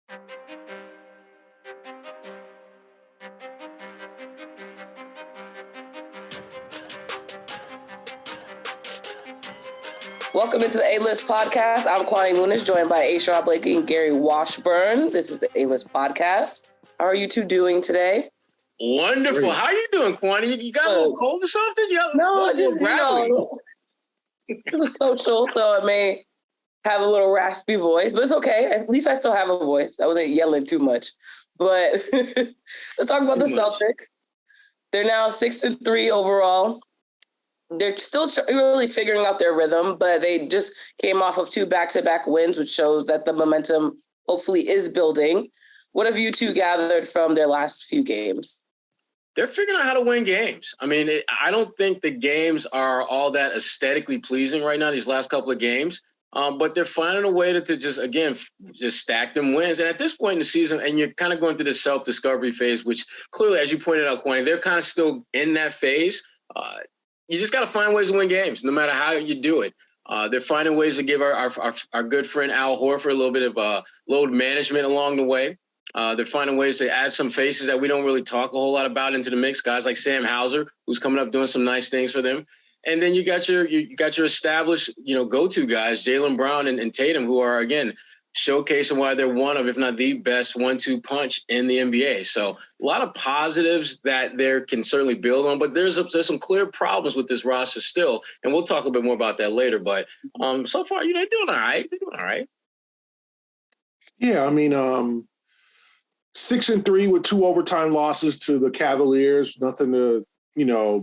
Welcome into the A-List Podcast. I'm Kwani Lunis, joined by A-Shaw Blakey and Gary Washburn. This is the A-List Podcast. How are you two doing today? Wonderful. Great. How you doing, Kwani? You got a little cold or something? No, just, it was social, so it may have a little raspy voice, but it's okay. At least I still have a voice. I wasn't yelling too much. But let's talk about the Celtics. They're now 6-3 overall. They're still really figuring out their rhythm, but they just came off of 2 back-to-back wins, which shows that the momentum hopefully is building. What have you two gathered from their last few games? They're figuring out how to win games. I mean, I don't think the games are all that aesthetically pleasing right now, these last couple of games, but they're finding a way to just stack them wins. And at this point in the season, and you're kind of going through this self-discovery phase, which clearly, as you pointed out, Kwani, they're kind of still in that phase. You just got to find ways to win games, no matter how you do it. They're finding ways to give our good friend Al Horford a little bit of load management along the way. They're finding ways to add some faces that we don't really talk a whole lot about into the mix. Guys like Sam Hauser, who's coming up doing some nice things for them. And then you got your established, go-to guys, Jaylen Brown and Tatum, who are, again, showcasing why they're one of, if not the best 1-2 punch in the NBA. So a lot of positives that there can certainly build on, but there's some clear problems with this roster still. And we'll talk a bit more about that later. But so far, they're doing all right. They're doing all right. Yeah, I mean, 6-3 with 2 overtime losses to the Cavaliers. Nothing to,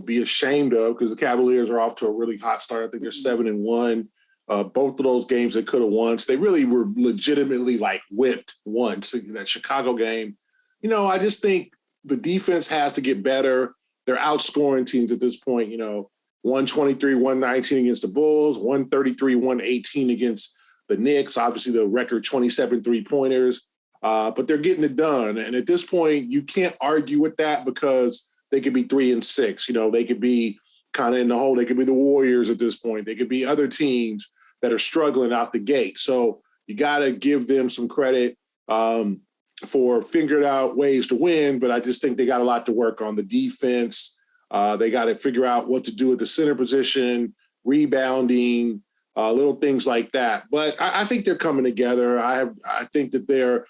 be ashamed of, because the Cavaliers are off to a really hot start. I think they're 7-1. Both of those games they could have won. So they really were legitimately whipped once. That Chicago game, I just think the defense has to get better. They're outscoring teams at this point, 123, 119 against the Bulls, 133, 118 against the Knicks. Obviously the record 27 3-pointers, but they're getting it done. And at this point, you can't argue with that, because they could be 3-6. They could be kind of in the hole. They could be the Warriors at this point. They could be other teams that are struggling out the gate. So you got to give them some credit for figuring out ways to win, but I just think they got a lot to work on. The defense, they got to figure out what to do at the center position, rebounding, little things like that. But I think they're coming together. I think that they're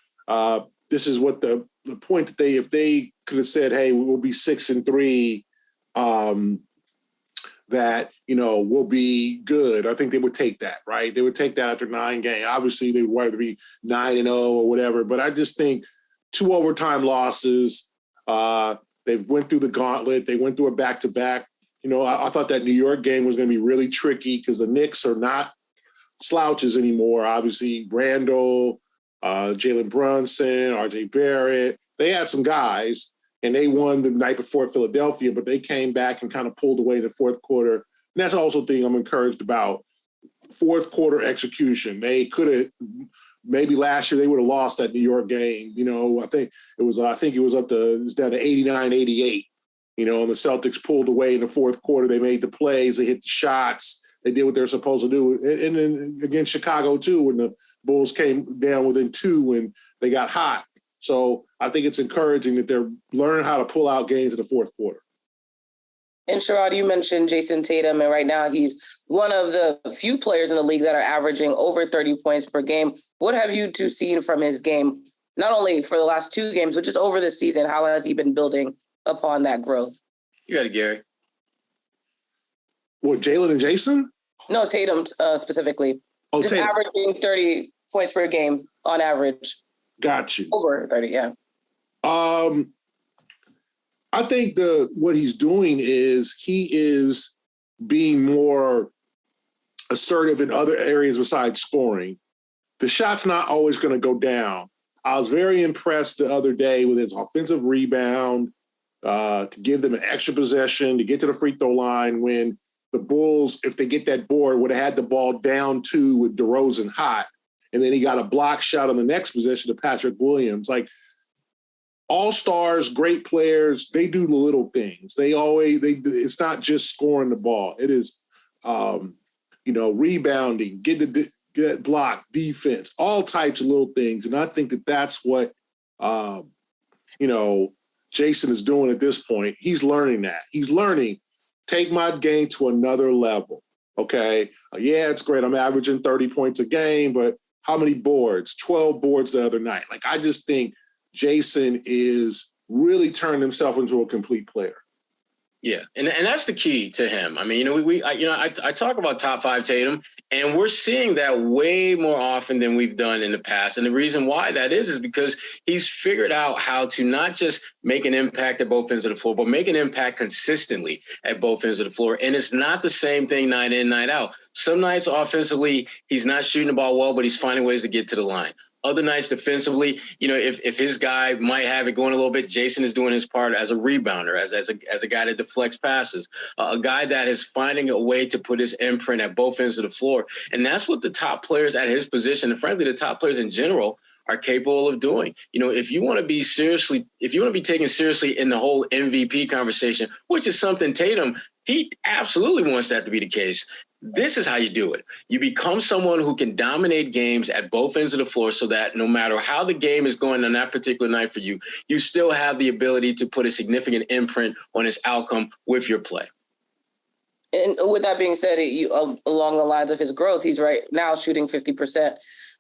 this is what the point that if they could have said, hey, we will be 6-3, that, will be good. I think they would take that, right? They would take that after 9 games. Obviously, they would want to be 9-0 or whatever, but I just think 2 overtime losses, they went through the gauntlet. They went through a back-to-back. I thought that New York game was going to be really tricky, because the Knicks are not slouches anymore. Obviously, Randall, Jalen Brunson, RJ Barrett, they had some guys. And they won the night before Philadelphia, but they came back and kind of pulled away in the fourth quarter. And that's also a thing I'm encouraged about. Fourth quarter execution. They could have, maybe last year they would have lost that New York game. I think it was down to 89-88. And the Celtics pulled away in the fourth quarter. They made the plays, they hit the shots, they did what they're supposed to do. And then against Chicago too, when the Bulls came down within 2 and they got hot. So I think it's encouraging that they're learning how to pull out games in the fourth quarter. And Sherrod, you mentioned Jayson Tatum, and right now he's one of the few players in the league that are averaging over 30 points per game. What have you two seen from his game, not only for the last 2 games, but just over this season? How has he been building upon that growth? You got it, Gary. What, Jalen and Jayson? No, Tatum specifically. Oh, just Tatum. Averaging 30 points per game on average. Got you. Over 30, yeah. I think what he's doing is he is being more assertive in other areas besides scoring. The shot's not always going to go down. I was very impressed the other day with his offensive rebound, to give them an extra possession, to get to the free throw line when the Bulls, if they get that board, would have had the ball down 2 with DeRozan hot. And then he got a block shot on the next possession to Patrick Williams. All-stars, great players, they do the little things. It's not just scoring the ball. It is, rebounding, getting get block, defense, all types of little things. And I think that that's what, Jayson is doing at this point. He's learning that. He's learning, take my game to another level. Okay. Yeah, it's great. I'm averaging 30 points a game, but how many boards? 12 boards the other night. Like, I just think Jayson is really turning himself into a complete player. Yeah, and that's the key to him. I mean, I talk about top 5 Tatum, and we're seeing that way more often than we've done in the past. And the reason why that is because he's figured out how to not just make an impact at both ends of the floor, but make an impact consistently at both ends of the floor. And it's not the same thing night in, night out. Some nights offensively, he's not shooting the ball well, but he's finding ways to get to the line. Other nights defensively, if his guy might have it going a little bit, Jayson is doing his part as a rebounder, as a guy that deflects passes, a guy that is finding a way to put his imprint at both ends of the floor. And that's what the top players at his position, and frankly, the top players in general, are capable of doing. If you want to be taken seriously in the whole MVP conversation, which is something Tatum, he absolutely wants that to be the case. This is how you do it. You become someone who can dominate games at both ends of the floor so that no matter how the game is going on that particular night for you, you still have the ability to put a significant imprint on its outcome with your play. And with that being said, along the lines of his growth, he's right now shooting 50%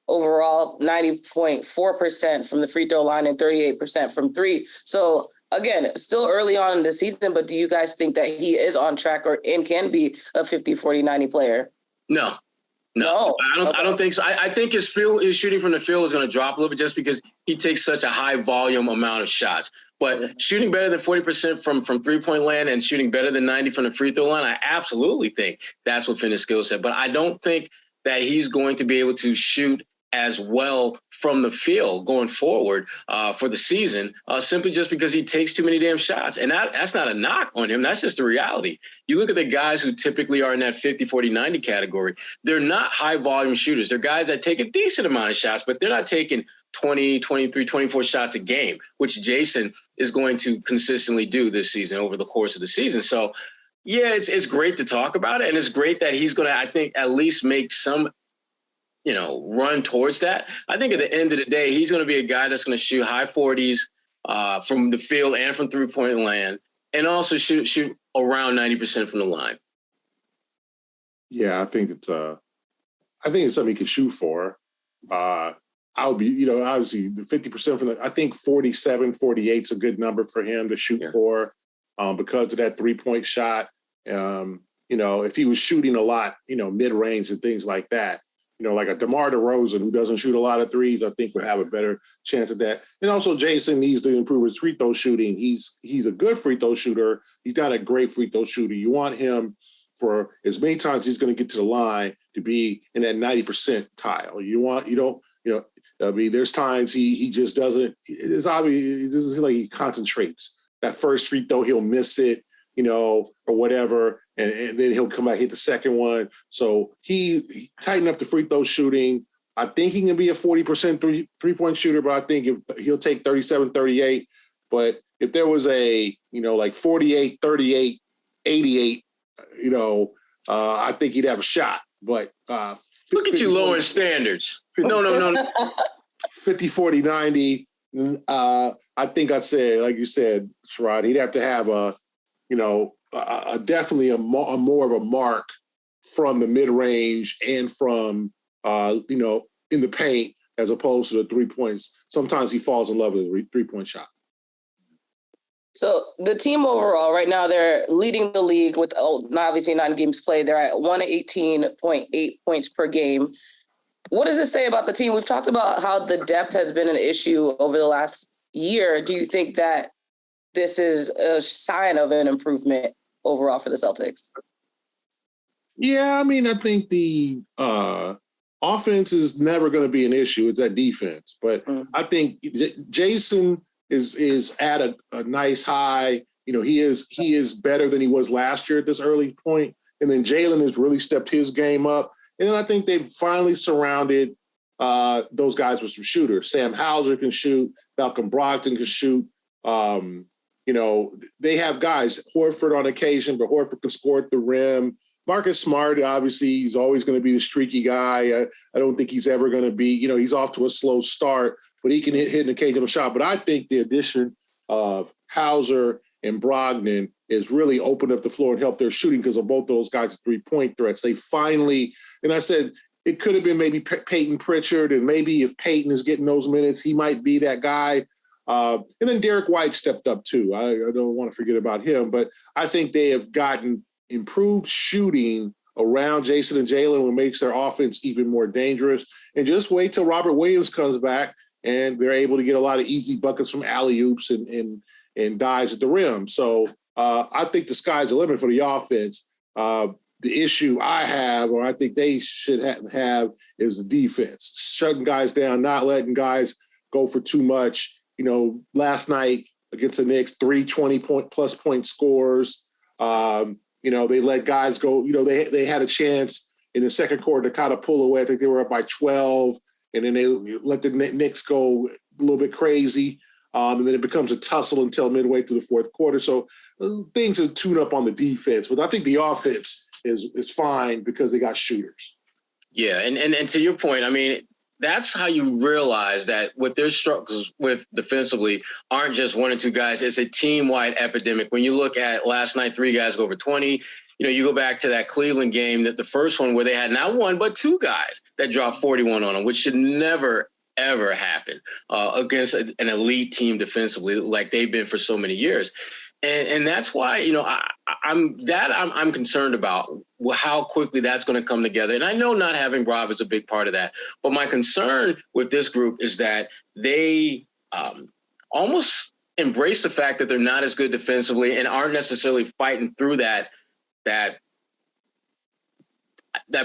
overall, 90.4% from the free throw line and 38% from three. So again, still early on in the season, but do you guys think that he is on track and can be a 50, 40, 90 player? No. I don't think so. I think his shooting from the field is going to drop a little bit just because he takes such a high volume amount of shots. But shooting better than 40% from 3-point land and shooting better than 90 from the free throw line, I absolutely think that's within his skill set. But I don't think that he's going to be able to shoot as well from the field going forward for the season, simply just because he takes too many damn shots. And that's not a knock on him. That's just the reality. You look at the guys who typically are in that 50, 40, 90 category. They're not high volume shooters. They're guys that take a decent amount of shots, but they're not taking 20, 23, 24 shots a game, which Jayson is going to consistently do this season over the course of the season. So, yeah, it's great to talk about it. And it's great that he's going to, I think, at least make some run towards that. I think at the end of the day, he's going to be a guy that's going to shoot high 40s from the field and from 3-point land, and also shoot around 90% from the line. Yeah, I think it's something he can shoot for. I'll be, obviously the 50% from I think 47, 48 is a good number for him to shoot for because of that 3-point shot. If he was shooting a lot, mid-range and things like that, like a DeMar DeRozan who doesn't shoot a lot of threes, I think would have a better chance at that. And also Jayson needs to improve his free throw shooting. He's a good free throw shooter. He's not a great free throw shooter. You want him for as many times he's going to get to the line to be in that 90% tile. There's times he just doesn't, it's obvious, it doesn't seem like he concentrates. That first free throw, he'll miss it, or whatever. And then he'll come back, hit the second one. So he tightened up the free throw shooting. I think he can be a 40% three-point shooter, but I think if he'll take 37, 38. But if there was a, like 48, 38, 88, I think he'd have a shot. But look at you lowering standards. No. 50, 40, 90. I think I said, like you said, Sherrod, he'd have to have definitely a more of a mark from the mid-range and from, in the paint as opposed to the 3 points. Sometimes he falls in love with the 3-point shot. So the team overall, right now, they're leading the league with obviously 9 games played. They're at 118.8 points per game. What does this say about the team? We've talked about how the depth has been an issue over the last year. Do you think that this is a sign of an improvement overall for the Celtics? Yeah, I think the offense is never going to be an issue. It's that defense. But I think Jayson is at a nice high. He is better than he was last year at this early point. And then Jalen has really stepped his game up. And then I think they've finally surrounded those guys with some shooters. Sam Hauser can shoot. Malcolm Brogdon can shoot. They have guys, Horford on occasion, but Horford can score at the rim. Marcus Smart, obviously, he's always going to be the streaky guy. I don't think he's ever going to be, he's off to a slow start, but he can hit an occasional shot. But I think the addition of Hauser and Brogdon has really opened up the floor and helped their shooting because of both of those guys' three-point threats. They finally, and I said, it could have been maybe Peyton Pritchard, and maybe if Peyton is getting those minutes, he might be that guy. And then Derek White stepped up too. I don't want to forget about him, but I think they have gotten improved shooting around Jayson and Jaylen, what makes their offense even more dangerous. And just wait till Robert Williams comes back and they're able to get a lot of easy buckets from alley-oops and dives at the rim. So I think the sky's the limit for the offense. The issue I have, or I think they should have, is the defense. Shutting guys down, not letting guys go for too much. Last night against the Knicks, 3 20-plus point scores. They let guys go. They had a chance in the second quarter to kind of pull away. I think they were up by 12, and then they let the Knicks go a little bit crazy. And then it becomes a tussle until midway through the fourth quarter. So things are tuned up on the defense. But I think the offense is fine because they got shooters. Yeah, and to your point, I mean, that's how you realize that what their struggles with defensively aren't just one or two guys. It's a team-wide epidemic. When you look at last night, 3 guys go over 20. You go back to that Cleveland game, that the first one where they had not one but 2 guys that dropped 41 on them, which should never, ever happen against an elite team defensively like they've been for so many years. And that's why, I'm concerned about how quickly that's going to come together. And I know not having Rob is a big part of that. But my concern with this group is that they almost embrace the fact that they're not as good defensively and aren't necessarily fighting through that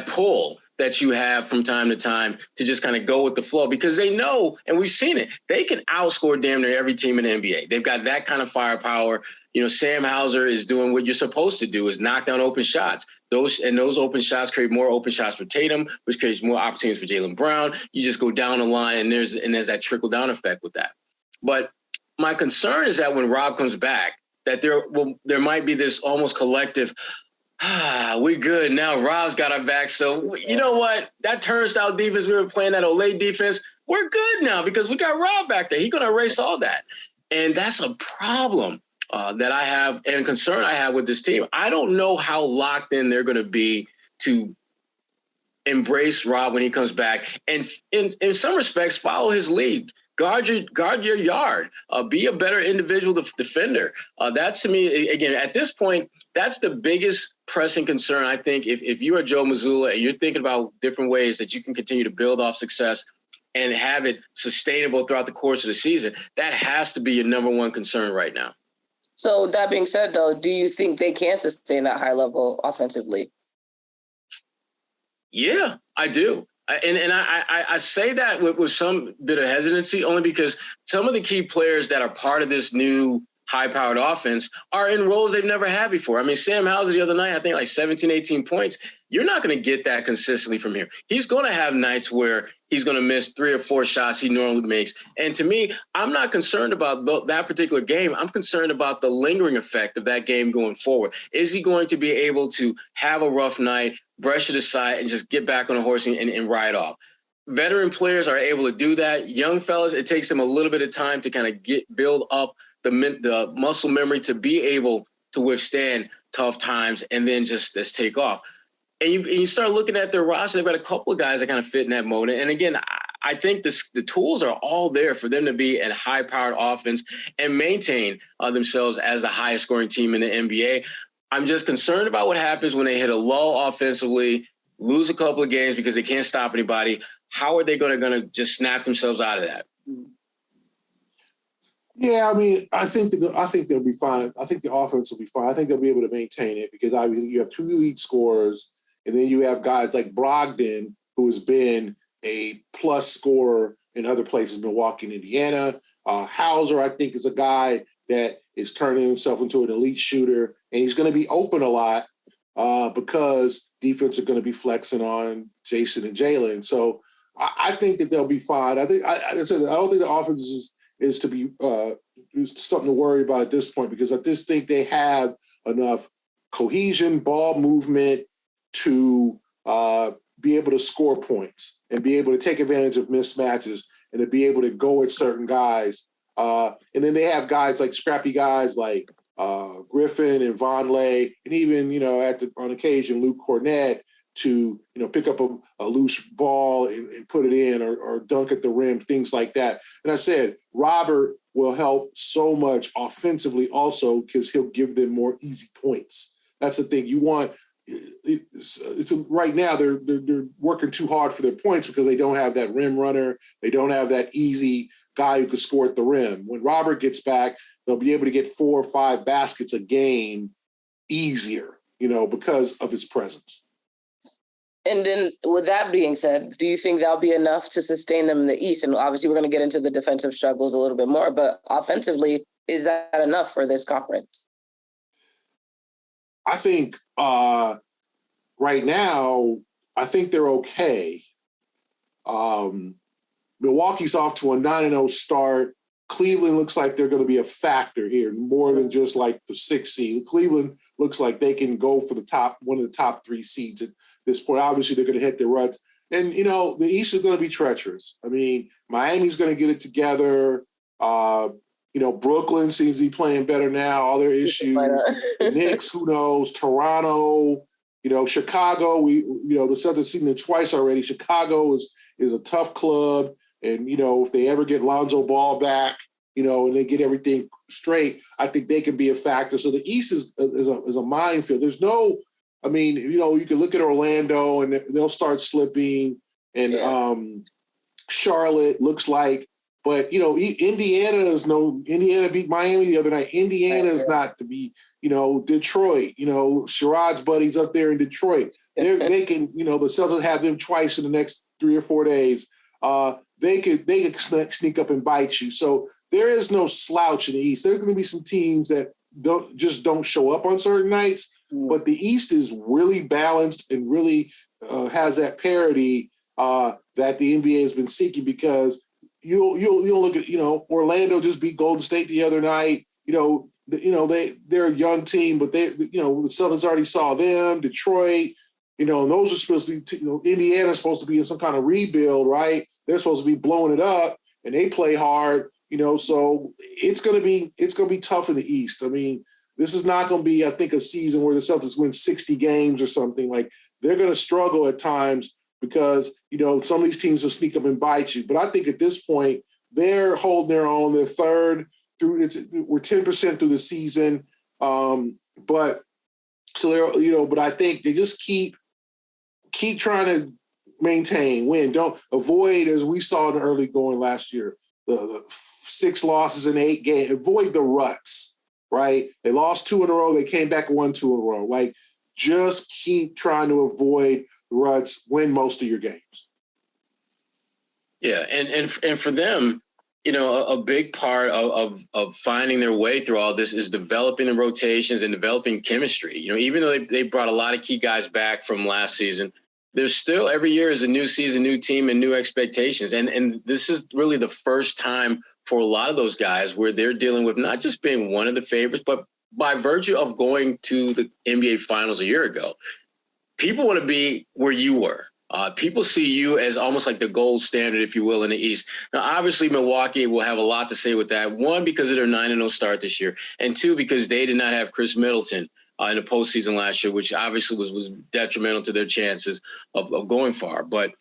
pull that you have from time to time to just kind of go with the flow, because they know, and we've seen it, they can outscore damn near every team in the NBA. They've got that kind of firepower. Sam Hauser is doing what you're supposed to do, is knock down open shots. Those open shots create more open shots for Tatum, which creates more opportunities for Jaylen Brown. You just go down the line, and there's that trickle down effect with that. But my concern is that when Rob comes back, that there might be this almost collective, we good now. Rob's got our back. So you know what? That turnstile defense we were playing, that Olay defense, we're good now because we got Rob back there. He's going to erase all that. And that's a problem that I have, and a concern I have with this team. I don't know how locked in they're going to be to embrace Rob when he comes back. And in some respects, follow his lead. Guard your yard. Be a better individual defender. That's, to me, again, at this point, that's the biggest pressing concern, I think, if you are Joe Mazzulla and you're thinking about different ways that you can continue to build off success and have it sustainable throughout the course of the season. That has to be your number one concern right now. So that being said, though, do you think they can sustain that high level offensively? Yeah, I do. And I say that with some bit of hesitancy, only because some of the key players that are part of this new high-powered offense are in roles they've never had before. I mean, Sam Hauser the other night, I think like 17, 18 points. You're not going to get that consistently from him. He's going to have nights where he's going to miss 3 or 4 shots he normally makes. And to me, I'm not concerned about that particular game. I'm concerned about the lingering effect of that game going forward. Is he going to be able to have a rough night, brush it aside, and just get back on a horse and ride off? Veteran players are able to do that. Young fellas, it takes them a little bit of time to kind of build up the muscle memory to be able to withstand tough times and then just take off. And you start looking at their roster, they've got a couple of guys that kind of fit in that mode. And again, I think the tools are all there for them to be a high-powered offense and maintain themselves as the highest scoring team in the NBA. I'm just concerned about what happens when they hit a lull offensively, lose a couple of games because they can't stop anybody. How are they going to just snap themselves out of that? Yeah, I mean, I think they'll be fine. I think the offense will be fine. I think they'll be able to maintain it because obviously you have 2 elite scorers, and then you have guys like Brogdon, who has been a plus scorer in other places, Milwaukee and Indiana. Hauser, I think, is a guy that is turning himself into an elite shooter, and he's going to be open a lot because defense are going to be flexing on Jayson and Jaylen. So I think that they'll be fine. I don't think the offense is to be something to worry about at this point because I just think they have enough cohesion, ball movement, to be able to score points and be able to take advantage of mismatches and to be able to go at certain guys. And then they have guys like scrappy guys like Griffin and Vonleh, and even, on occasion, Luke Cornett to, pick up a loose ball and put it in or dunk at the rim, things like that. And I said, Robert will help so much offensively also because he'll give them more easy points. That's the thing you want. Right now they're working too hard for their points because they don't have that rim runner. They don't have that easy guy who can score at the rim. When Robert gets back, they'll be able to get 4 or 5 baskets a game easier, because of his presence. And then with that being said, do you think that'll be enough to sustain them in the East? And obviously we're going to get into the defensive struggles a little bit more, but offensively, is that enough for this conference? I think right now, I think they're okay. Milwaukee's off to a 9-0 start. Cleveland looks like they're going to be a factor here, more than just like the 6th seed. Cleveland looks like they can go for one of the top 3 seeds at this point. Obviously, they're going to hit their ruts. And, the East is going to be treacherous. I mean, Miami's going to get it together. Brooklyn seems to be playing better now, all their issues. The Knicks, who knows? Toronto, Chicago. The Celtics have seen them twice already. Chicago is a tough club. And, if they ever get Lonzo Ball back, and they get everything straight, I think they can be a factor. So the East is a minefield. There's no, you can look at Orlando and they'll start slipping, and Charlotte looks like, but Indiana beat Miami the other night. Indiana is not to be, Detroit. Sherrod's buddies up there in Detroit. They can, the Celtics have them twice in the next 3 or 4 days. They could sneak up and bite you. So there is no slouch in the East. There's going to be some teams that don't show up on certain nights, but the East is really balanced and really has that parity that the NBA has been seeking, because you'll look at, Orlando just beat Golden State the other night. They're a young team, but the Celtics already saw them. Detroit. And those are supposed to be, Indiana's supposed to be in some kind of rebuild, right? They're supposed to be blowing it up, and they play hard, so it's going to be tough in the East. I mean, this is not going to be, I think, a season where the Celtics win 60 games or something. Like, they're going to struggle at times because, some of these teams will sneak up and bite you. But I think at this point, they're holding their own. They're third we're 10% through the season. But I think they just keep trying to maintain, win. Don't avoid, as we saw in the early going last year, the 6 losses in 8 games. Avoid the ruts, right? They lost 2 in a row. They came back and won 2 in a row. Like, just keep trying to avoid the ruts, win most of your games. Yeah, and for them, a big part of finding their way through all this is developing the rotations and developing chemistry. Even though they brought a lot of key guys back from last season, there's still, every year is a new season, new team, and new expectations. And this is really the first time for a lot of those guys where they're dealing with not just being one of the favorites, but by virtue of going to the NBA Finals a year ago, people want to be where you were. People see you as almost like the gold standard, if you will, in the East. Now, obviously, Milwaukee will have a lot to say with that. 1, because of their 9-0 start this year, and 2, because they did not have Chris Middleton in the postseason last year, which obviously was detrimental to their chances of going far. But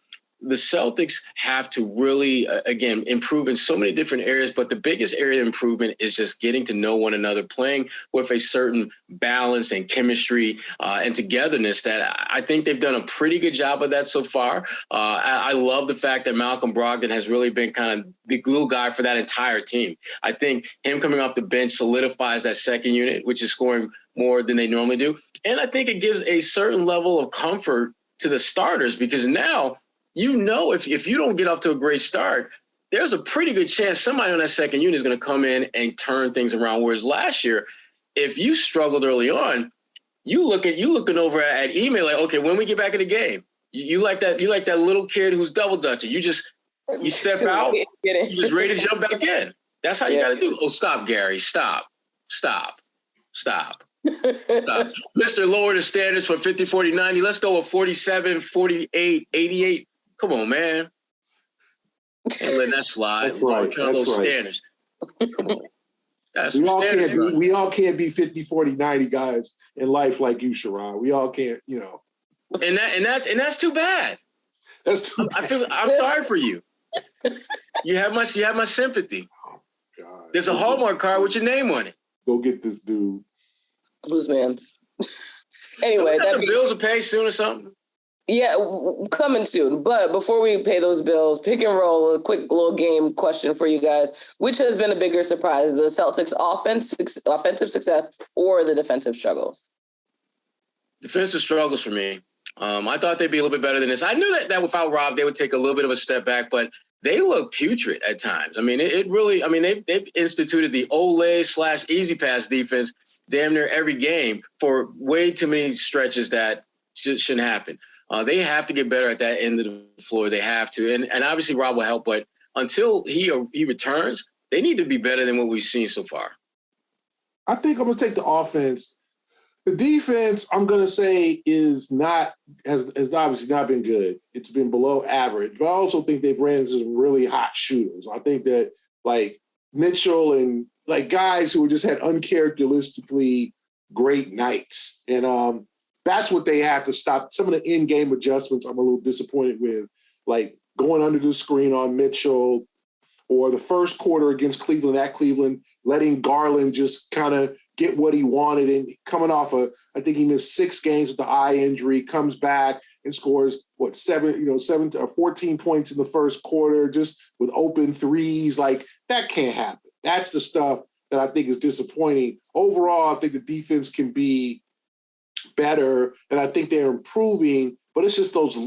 the Celtics have to really, again, improve in so many different areas. But the biggest area of improvement is just getting to know one another, playing with a certain balance and chemistry and togetherness that I think they've done a pretty good job of that so far. I love the fact that Malcolm Brogdon has really been kind of the glue guy for that entire team. I think him coming off the bench solidifies that second unit, which is scoring more than they normally do. And I think it gives a certain level of comfort to the starters, because now, if you don't get off to a great start, there's a pretty good chance somebody on that second unit is going to come in and turn things around. Whereas last year, if you struggled early on, you looking over at Ime like, okay, when we get back in the game, you like that little kid who's double dutching. You step out, you just ready to jump back in. That's how you got to do. Oh, stop, Gary. Stop. Mr. Lower the standards for 50, 40, 90. Let's go with 47, 48, 88. Come on, man. Ain't letting that slide. That's right. That's those right. Standards. Come on. We all can't be 50, 40, 90 guys in life like you, Sherrod. We all can't, you know. And that's too bad. That's too bad. I'm sorry for you. You have my sympathy. Oh, God. There's a Hallmark card with your name on it. Go get this dude. Whose man's? Anyway, some bills to pay soon or something. Yeah, coming soon. But before we pay those bills, pick and roll, a quick little game question for you guys. Which has been a bigger surprise, the Celtics' offensive success or the defensive struggles? Defensive struggles for me. I thought they'd be a little bit better than this. I knew that without Rob, they would take a little bit of a step back, but they look putrid at times. I mean, they've instituted the Ole/easy pass defense damn near every game for way too many stretches that shouldn't happen. They have to get better at that end of the floor. They have to. And obviously Rob will help, but until he returns, they need to be better than what we've seen so far. I think I'm going to take the offense. The defense, I'm going to say, has obviously not been good. It's been below average. But I also think they've ran into some really hot shooters. I think that, like, Mitchell and, like, guys who just had uncharacteristically great nights. And that's what they have to stop. Some of the in-game adjustments I'm a little disappointed with, like going under the screen on Mitchell, or the first quarter against Cleveland at Cleveland, letting Garland just kind of get what he wanted, and coming off I think he missed 6 games with the eye injury, comes back and scores 7 or 14 points in the first quarter just with open threes. Like, that can't happen. That's the stuff that I think is disappointing. Overall, I think the defense can be better, and I think they're improving, but it's just those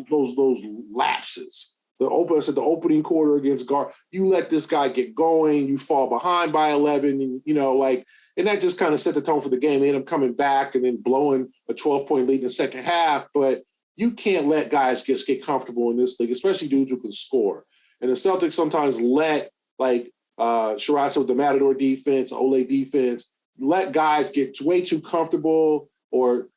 lapses. The opening quarter against you let this guy get going, you fall behind by 11, and and that just kind of set the tone for the game. They end up coming back and then blowing a 12-point lead in the second half. But you can't let guys just get comfortable in this league, especially dudes who can score. And the Celtics sometimes let, like Sherrod said with the Matador defense, Ole defense, let guys get way too comfortable or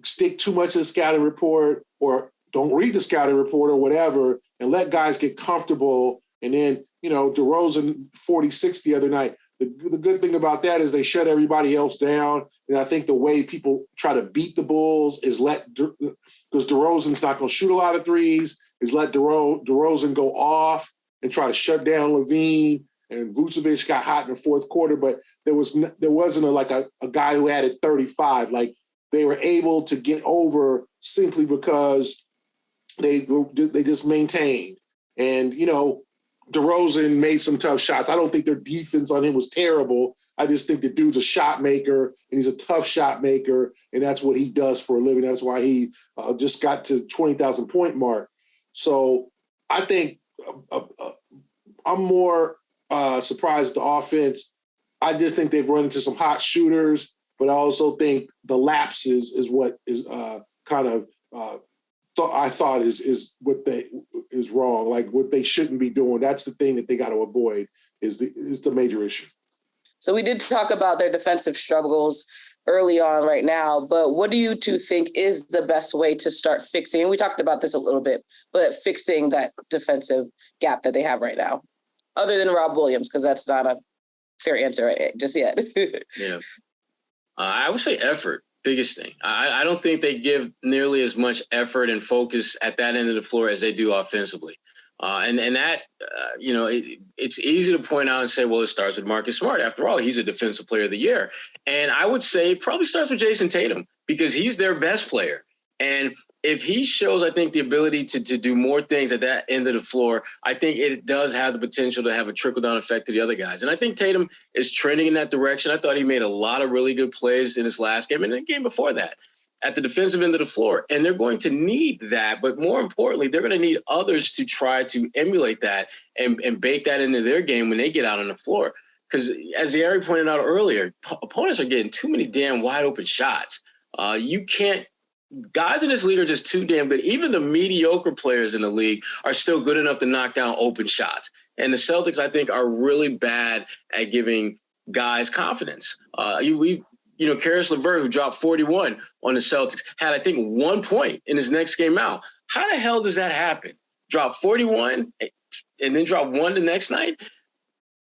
stick too much to the scouting report or don't read the scouting report or whatever, and let guys get comfortable. And then, DeRozan 46 the other night. The good thing about that is they shut everybody else down. And I think the way people try to beat the Bulls is because DeRozan's not going to shoot a lot of threes, is let DeRozan go off and try to shut down Levine. And Vucevic got hot in the fourth quarter, but there wasn't a guy who added 35. Like, they were able to get over simply because they just maintained. And, DeRozan made some tough shots. I don't think their defense on him was terrible. I just think the dude's a shot maker, and he's a tough shot maker, and that's what he does for a living. That's why he just got to 20,000 point mark. So I think I'm more surprised with the offense. I just think they've run into some hot shooters, but I also think the lapses is what is I thought is what is wrong, like what they shouldn't be doing. That's the thing that they got to avoid is the major issue. So we did talk about their defensive struggles early on right now, but what do you two think is the best way to start fixing? We talked about this a little bit, but fixing that defensive gap that they have right now, other than Rob Williams, because that's not a fair answer just yet. Yeah. I would say effort. Biggest thing. I don't think they give nearly as much effort and focus at that end of the floor as they do offensively. And that, it's easy to point out and say, well, it starts with Marcus Smart. After all, he's a defensive player of the year. And I would say it probably starts with Jayson Tatum because he's their best player. And if he shows, I think, the ability to do more things at that end of the floor, I think it does have the potential to have a trickle-down effect to the other guys. And I think Tatum is trending in that direction. I thought he made a lot of really good plays in his last game and the game before that at the defensive end of the floor. And they're going to need that. But more importantly, they're going to need others to try to emulate that and bake that into their game when they get out on the floor. Because as Ari pointed out earlier, opponents are getting too many damn wide-open shots. You can't. Guys in this league are just too damn good. Even the mediocre players in the league are still good enough to knock down open shots. And the Celtics, I think, are really bad at giving guys confidence. We Karis LeVert, who dropped 41 on the Celtics, had, I think, 1 point in his next game out. How the hell does that happen? Drop 41 and then drop 1 the next night?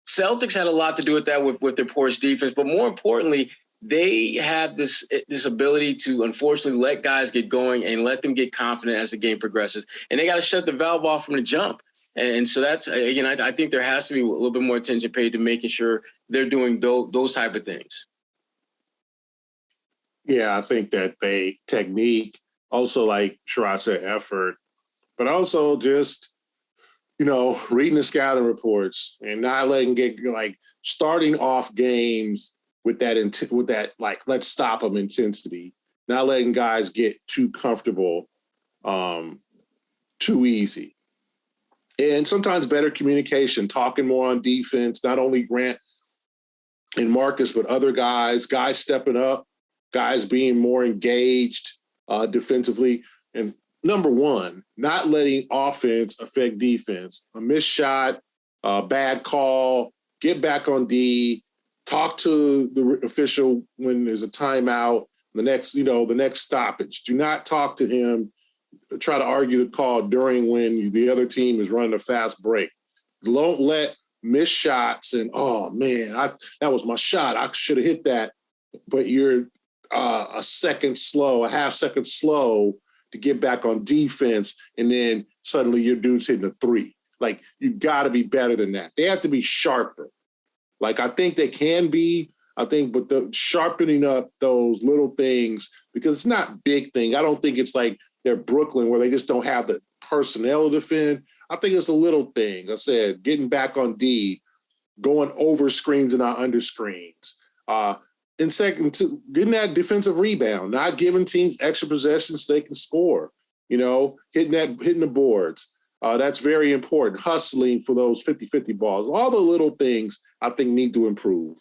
Celtics had a lot to do with that with their porous defense, but more importantly, they have this ability to unfortunately let guys get going and let them get confident as the game progresses. And they got to shut the valve off from the jump. And so that's, again, I think there has to be a little bit more attention paid to making sure they're doing those type of things. Yeah, I think that technique, also like Sherrod said, effort, but also just, reading the scouting reports and not letting starting off games with that let's stop them intensity, not letting guys get too comfortable too easy. And sometimes better communication, talking more on defense, not only Grant and Marcus, but other guys stepping up, guys being more engaged defensively. And number one, not letting offense affect defense. A missed shot, a bad call, get back on D, talk to the official when there's a timeout, the next stoppage. Do not talk to him, try to argue the call during when the other team is running a fast break. Don't let missed shots and, oh, man, that was my shot. I should have hit that. But you're a half second slow to get back on defense, and then suddenly your dude's hitting a three. Like, you got to be better than that. They have to be sharper. Like, I think they can be, but the sharpening up those little things, because it's not big thing. I don't think it's like they're Brooklyn where they just don't have the personnel to defend. I think it's a little thing. I said, getting back on D, going over screens and not under screens. And second, getting that defensive rebound, not giving teams extra possessions so they can score, hitting the boards. That's very important. Hustling for those 50-50 balls. All the little things I think need to improve.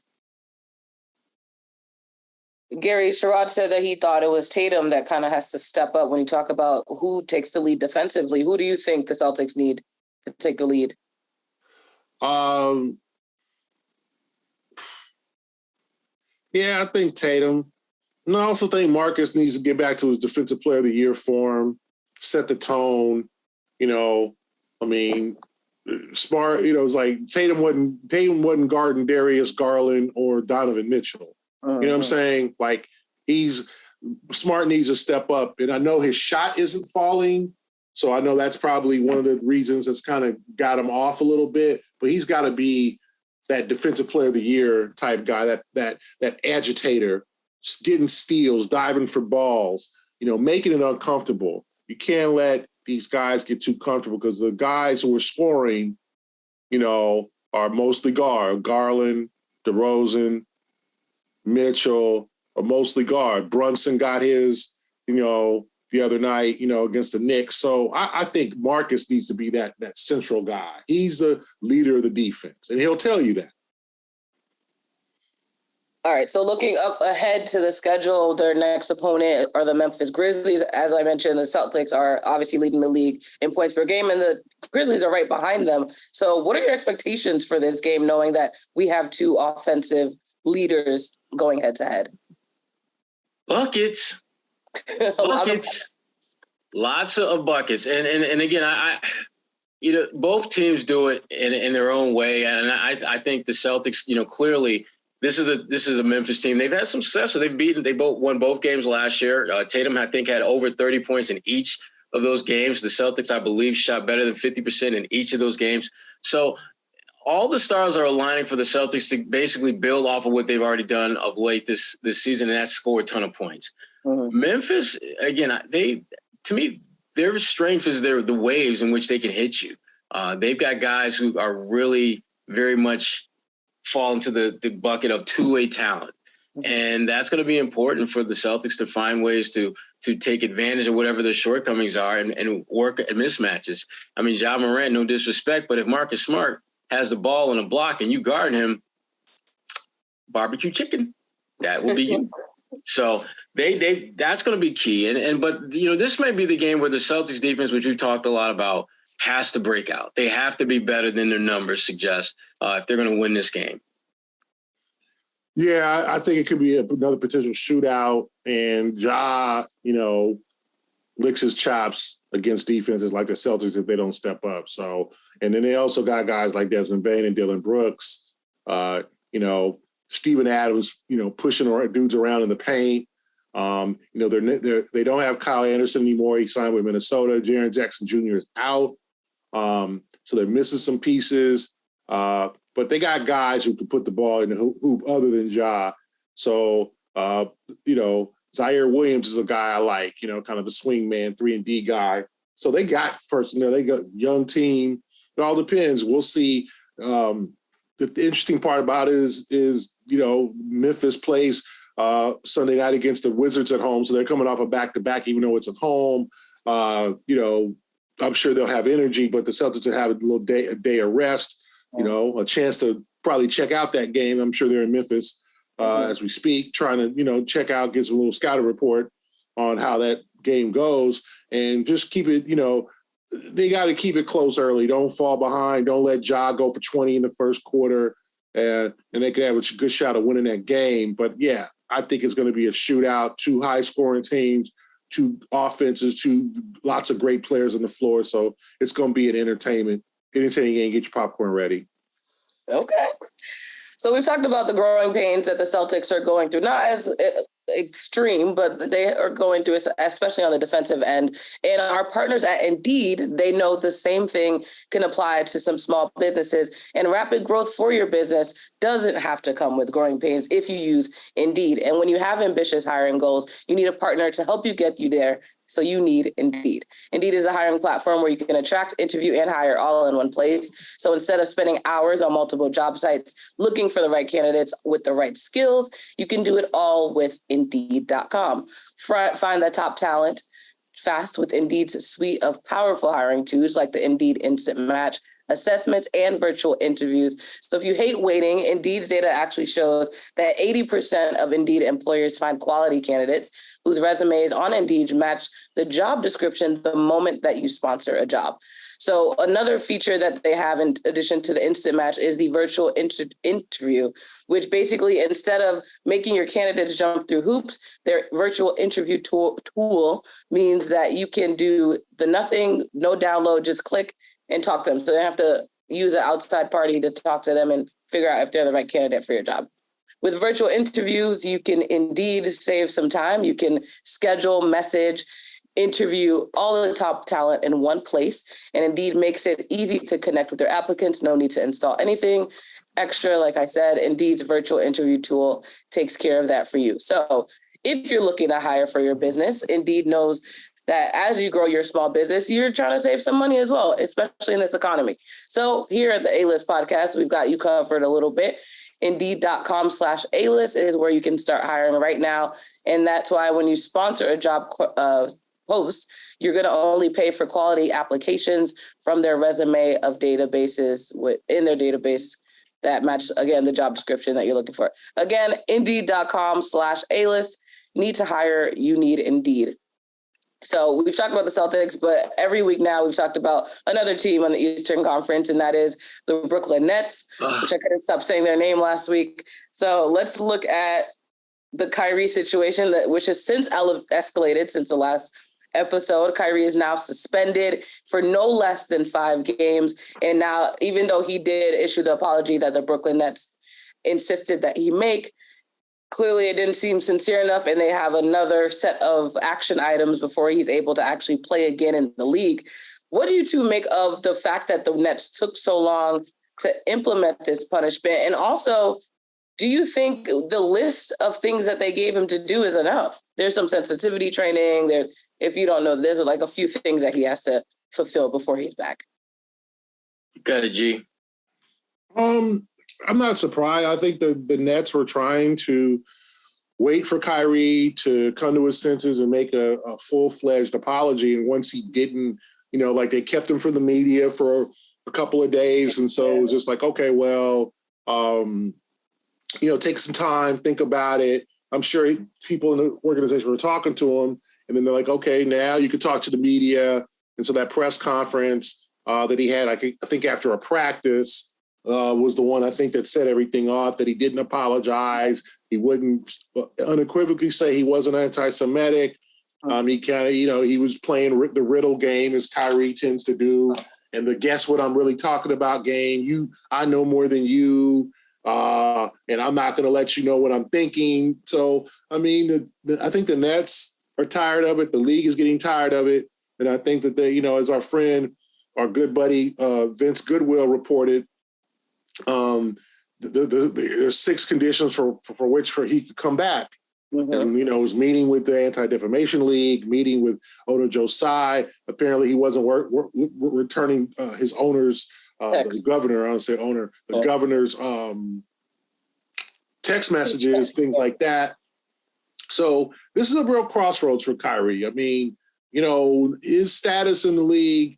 Gary, Sherrod said that he thought it was Tatum that kind of has to step up when you talk about who takes the lead defensively. Who do you think the Celtics need to take the lead? Yeah, I think Tatum. And I also think Marcus needs to get back to his Defensive Player of the Year form, set the tone. Smart. It's like Tatum wasn't guarding Darius Garland or Donovan Mitchell. You know what I'm saying? Like, Smart needs to step up. And I know his shot isn't falling, so I know that's probably one of the reasons that's kind of got him off a little bit. But he's got to be that Defensive Player of the Year type guy, that agitator, getting steals, diving for balls, making it uncomfortable. You can't let these guys get too comfortable, because the guys who are scoring, are mostly Garland, DeRozan, Mitchell, are mostly guard. Brunson got his, the other night, against the Knicks. So I think Marcus needs to be that central guy. He's the leader of the defense, and he'll tell you that. All right, so looking up ahead to the schedule, their next opponent are the Memphis Grizzlies. As I mentioned, the Celtics are obviously leading the league in points per game, and the Grizzlies are right behind them. So what are your expectations for this game, knowing that we have two offensive leaders going head-to-head? Buckets. Lots of buckets. And again, I both teams do it in their own way. And I think the Celtics, clearly this is a Memphis team. They've had some success. So they both won both games last year. Tatum, I think, had over 30 points in each of those games. The Celtics, I believe, shot better than 50% in each of those games. So all the stars are aligning for the Celtics to basically build off of what they've already done of late this season, and that's score a ton of points. Mm-hmm. Memphis, again, to me, their strength is the waves in which they can hit you. They've got guys who are really very much fall into the bucket of two-way talent. Mm-hmm. And that's going to be important for the Celtics to find ways to take advantage of whatever their shortcomings are and work at mismatches. I mean, Ja Morant, no disrespect, but if Marcus Smart has the ball in a block and you guard him, barbecue chicken, that will be you. So that's going to be key. But this may be the game where the Celtics defense, which we've talked a lot about, has to break out. They have to be better than their numbers suggest if they're going to win this game. Yeah, I think it could be another potential shootout, and Ja, licks his chops against defenses like the Celtics if they don't step up. So, and then they also got guys like Desmond Bane and Dylan Brooks, Steven Adams, pushing dudes around in the paint. They don't have Kyle Anderson anymore. He signed with Minnesota. Jaren Jackson Jr. is out. So they're missing some pieces. But they got guys who can put the ball in the hoop other than Ja. So, Zaire Williams is a guy I like, kind of a swing man, 3-and-D guy. So they got personnel. They got a young team. It all depends. We'll see. The interesting part about it is Memphis plays Sunday night against the Wizards at home. So they're coming off a back-to-back, even though it's at home. I'm sure they'll have energy, but the Celtics will have a day of rest, a chance to probably check out that game. I'm sure they're in Memphis as we speak, trying to, check out, get some little scouting report on how that game goes, and just keep it, they got to keep it close early. Don't fall behind. Don't let Ja go for 20 in the first quarter, and they could have a good shot of winning that game. But, yeah, I think it's going to be a shootout, 2 high-scoring teams, 2 offenses, 2 lots of great players on the floor. So it's going to be an entertaining game. Get your popcorn ready. Okay. So we've talked about the growing pains that the Celtics are going through, not as extreme, but they are going through, especially on the defensive end. And our partners at Indeed, they know the same thing can apply to some small businesses. And rapid growth for your business doesn't have to come with growing pains if you use Indeed. And when you have ambitious hiring goals, you need a partner to help you get you there. So you need Indeed. Indeed is a hiring platform where you can attract, interview, and hire all in one place. So instead of spending hours on multiple job sites looking for the right candidates with the right skills, you can do it all with Indeed.com. Find the top talent fast with Indeed's suite of powerful hiring tools like the Indeed Instant Match, assessments, and virtual interviews. So if you hate waiting, Indeed's data actually shows that 80% of Indeed employers find quality candidates whose resumes on Indeed match the job description the moment that you sponsor a job. So another feature that they have in addition to the instant match is the virtual interview, which basically, instead of making your candidates jump through hoops, their virtual interview tool means that you can do the nothing, no download, just click and talk to them. So they don't have to use an outside party to talk to them and figure out if they're the right candidate for your job. With virtual interviews, you can indeed save some time. You can schedule, message, interview all of the top talent in one place, and Indeed makes it easy to connect with their applicants. No need to install anything extra. Like I said, Indeed's virtual interview tool takes care of that for you. So if you're looking to hire for your business, Indeed knows that as you grow your small business, you're trying to save some money as well, especially in this economy. So here at the A-List podcast, we've got you covered a little bit. Indeed.com/A-List is where you can start hiring right now. And that's why when you sponsor a job post, you're going to only pay for quality applications from their resume of databases in their database that match, again, the job description that you're looking for. Again, Indeed.com/A-List. Need to hire, you need Indeed. So we've talked about the Celtics, but every week now we've talked about another team on the Eastern Conference, and that is the Brooklyn Nets, which I couldn't stop saying their name last week. So let's look at the Kyrie situation, which has since escalated since the last episode. Kyrie is now suspended for no less than 5 games. And now, even though he did issue the apology that the Brooklyn Nets insisted that he make, clearly it didn't seem sincere enough, and they have another set of action items before he's able to actually play again in the league. What do you two make of the fact that the Nets took so long to implement this punishment? And also, do you think the list of things that they gave him to do is enough? There's some sensitivity training there. If you don't know, there's like a few things that he has to fulfill before he's back. Got it, G. I'm not surprised. I think the Nets were trying to wait for Kyrie to come to his senses and make a full-fledged apology. And once he didn't, they kept him from the media for a couple of days. And so it was just like, okay, well, take some time, think about it. I'm sure people in the organization were talking to him. And then they're like, okay, now you can talk to the media. And so that press conference that he had, I think after a practice, was the one I think that set everything off, that he didn't apologize. He wouldn't unequivocally say he wasn't anti-Semitic. He kind of, he was playing the riddle game as Kyrie tends to do. And the guess what I'm really talking about game. I know more than you. And I'm not going to let you know what I'm thinking. So, I mean, I think the Nets are tired of it. The league is getting tired of it. And I think that they, as our friend, our good buddy, Vince Goodwill reported, there's 6 conditions for which he could come back. Mm-hmm. And, was meeting with the Anti-Defamation League, meeting with owner Joe Tsai. Apparently he wasn't returning his owner's, the governor, I don't say owner, the governor's text messages, things like that. So this is a real crossroads for Kyrie. I mean, his status in the league,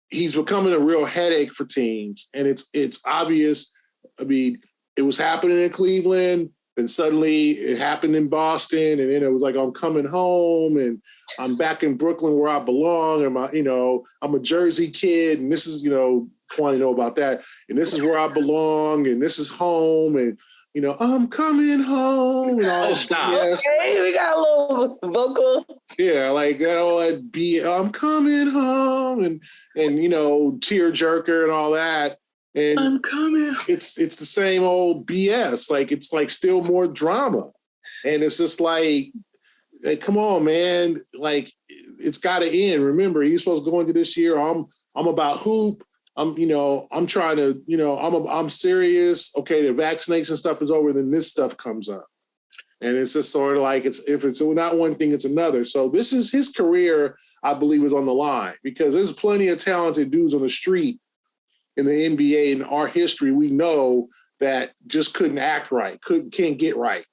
he's becoming a real headache for teams. And it's obvious. I mean, it was happening in Cleveland, and suddenly it happened in Boston, and then it was like, I'm coming home and I'm back in Brooklyn where I belong. And I'm a Jersey kid, and this is, want to know about that. And this is where I belong, and this is home, and I'm coming home. And all stop. Yes. Okay, we got a little vocal. Yeah, like all that I'm coming home, and tearjerker and all that. And I'm coming. It's the same old BS. Like, it's like still more drama. And it's just like, come on, man. Like, it's got to end. Remember, you're supposed to go into this year. I'm about hoop. I'm trying to, I'm serious. Okay, the vaccination stuff is over, then this stuff comes up. And it's just sort of like, if it's not one thing, it's another. So this is his career, I believe, is on the line, because there's plenty of talented dudes on the street in the NBA in our history we know that just couldn't act right, can't get right.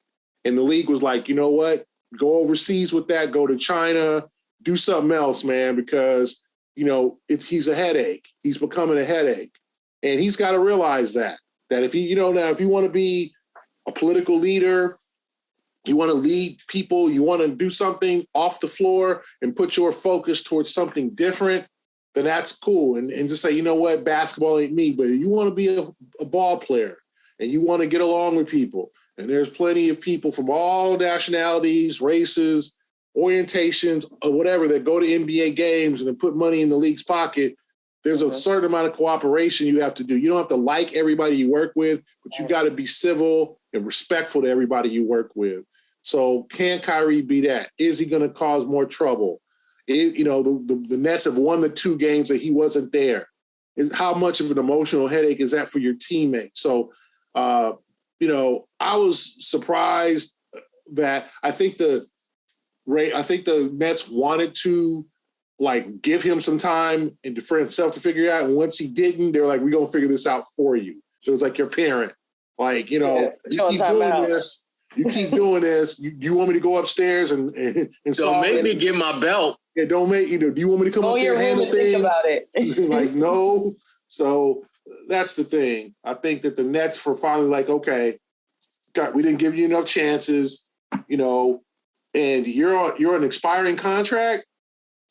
And the league was like, you know what? Go overseas with that, go to China, do something else, man, because he's a headache. He's becoming a headache. And he's got to realize that if he, now if you want to be a political leader, you want to lead people, you want to do something off the floor and put your focus towards something different, then that's cool. And just say, you know what, basketball ain't me, but you want to be a ball player and you want to get along with people. And there's plenty of people from all nationalities, races, orientations, or whatever, that go to NBA games and put money in the league's pocket. There's a certain amount of cooperation you have to do. You don't have to like everybody you work with, but you got to be civil and respectful to everybody you work with. So can Kyrie be that? Is he going to cause more trouble? The Nets have won the 2 games that he wasn't there. How much of an emotional headache is that for your teammates? So, I was surprised that I think the Nets wanted to give him some time and for himself to figure it out. And once he didn't, they're like, we're going to figure this out for you. So it was like your parent, you keep doing this. You keep doing this. You want me to go upstairs and don't make me get my belt. Yeah, don't make do you want me to come up here and handle things? Think about it. No. So that's the thing. I think that the Nets were finally okay, God, we didn't give you enough chances, and you're on an expiring contract,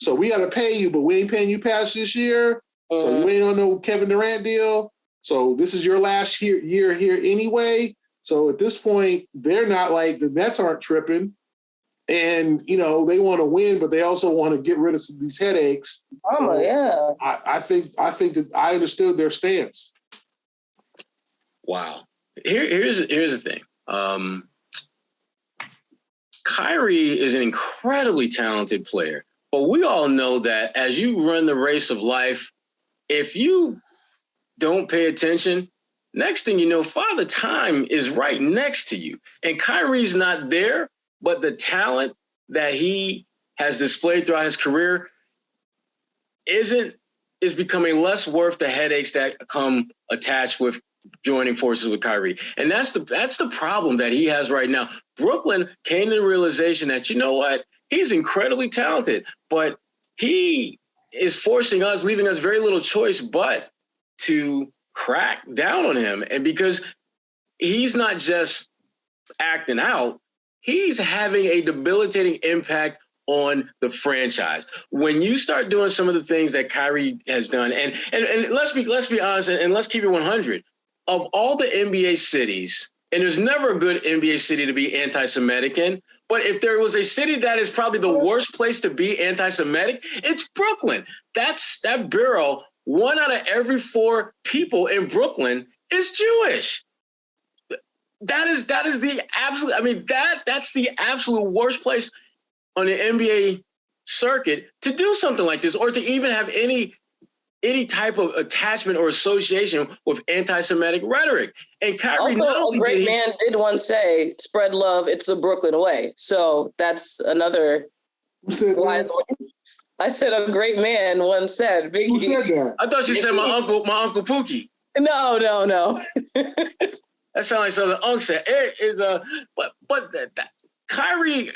so we got to pay you, but we ain't paying you past this year. So you ain't on no Kevin Durant deal. So this is your last year here anyway. So at this point, they're not the Nets aren't tripping. And, they want to win, but they also want to get rid of these headaches. Oh, so yeah. I think that I understood their stance. Wow. Here's the thing. Kyrie is an incredibly talented player, but we all know that as you run the race of life, if you don't pay attention, next thing you know, Father Time is right next to you. And Kyrie's not there, but the talent that he has displayed throughout his career is becoming less worth the headaches that come attached with joining forces with Kyrie. And that's the problem that he has right now. Brooklyn came to the realization that, you know what, he's incredibly talented, but he is forcing us, leaving us very little choice but to crack down on him. And because he's not just acting out, he's having a debilitating impact on the franchise. When you start doing some of the things that Kyrie has done, and let's be honest, and let's keep it 100. of all the NBA cities, and there's never a good NBA city to be anti-Semitic in, but if there was a city that is probably the worst place to be anti-Semitic, it's Brooklyn. That borough, 1 out of every 4 people in Brooklyn is Jewish. That is the absolute. I mean, that's the absolute worst place on the NBA circuit to do something like this, or to even have any type of attachment or association with anti-Semitic rhetoric. And Kyrie, also, a great man did once say, "Spread love, it's the Brooklyn way." So that's another. Who said that? I said a great man once said. Biggie. Who said that? I thought you said my uncle Pookie. No. That sounds like something Unc said. It is that Kyrie.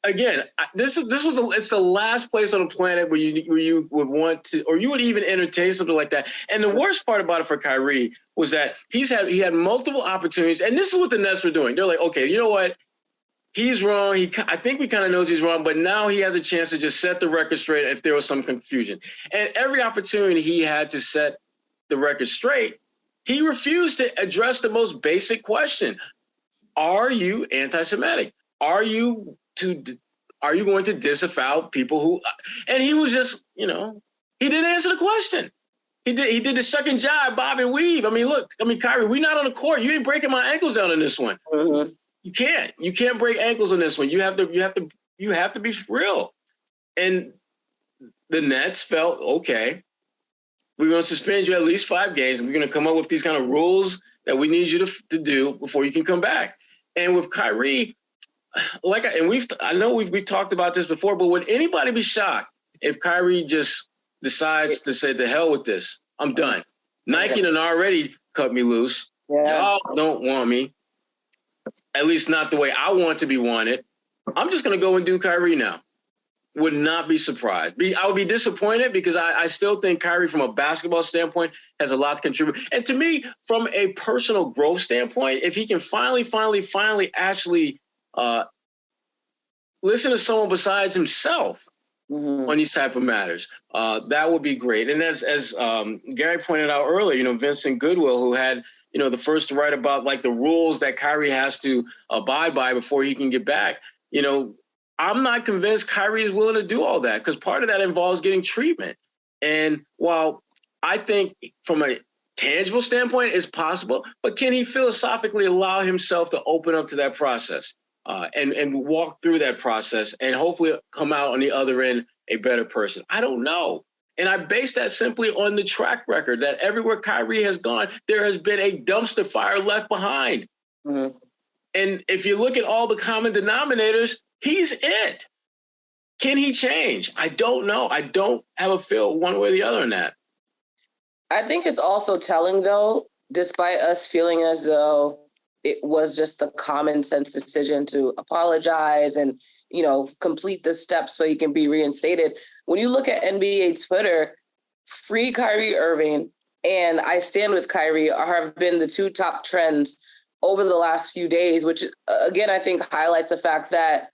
It's the last place on the planet where you would want to, or you would even entertain something like that. And the worst part about it for Kyrie was that he had multiple opportunities, and this is what the Nets were doing. They're like, okay, you know what? He's wrong. I think we kind of knows he's wrong, but now he has a chance to just set the record straight if there was some confusion. And every opportunity he had to set the record straight, he refused to address the most basic question: are you anti-Semitic? Are you going to disavow people who? And he was just, he didn't answer the question. He did the shuck and jive, bob and weave. I mean, look, Kyrie, we're not on the court. You ain't breaking my ankles down in this one. Mm-hmm. You can't break ankles on this one. You have to be real. And the Nets felt, okay, we're going to suspend you at least 5 games. We're going to come up with these kind of rules that we need you to do before you can come back. And with Kyrie, I know we've talked about this before, but would anybody be shocked if Kyrie just decides to say, the hell with this, I'm done. Nike done already cut me loose. Yeah. Y'all don't want me, at least not the way I want to be wanted. I'm just going to go and do Kyrie now. Would not be surprised. I would be disappointed because I still think Kyrie, from a basketball standpoint, has a lot to contribute. And to me, from a personal growth standpoint, if he can finally actually listen to someone besides himself on these type of matters, that would be great. And as Gary pointed out earlier, Vincent Goodwill, who had the first to write about like the rules that Kyrie has to abide by before he can get back, I'm not convinced Kyrie is willing to do all that, because part of that involves getting treatment. And while I think from a tangible standpoint it's possible, but can he philosophically allow himself to open up to that process and walk through that process and hopefully come out on the other end a better person? I don't know. And I base that simply on the track record that everywhere Kyrie has gone, there has been a dumpster fire left behind. Mm-hmm. And if you look at all the common denominators, he's it. Can he change? I don't know. I don't have a feel one way or the other on that. I think it's also telling, though, despite us feeling as though it was just the common sense decision to apologize and, complete the steps so he can be reinstated. When you look at NBA Twitter, free Kyrie Irving and I stand with Kyrie have been the 2 top trends over the last few days, which, again, I think highlights the fact that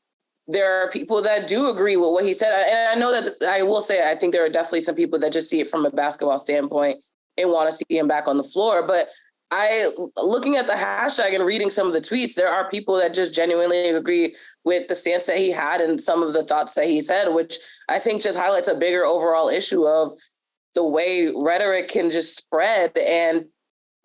there are people that do agree with what he said. And I know that I will say, I think there are definitely some people that just see it from a basketball standpoint and want to see him back on the floor. But looking at the hashtag and reading some of the tweets, there are people that just genuinely agree with the stance that he had and some of the thoughts that he said, which I think just highlights a bigger overall issue of the way rhetoric can just spread, and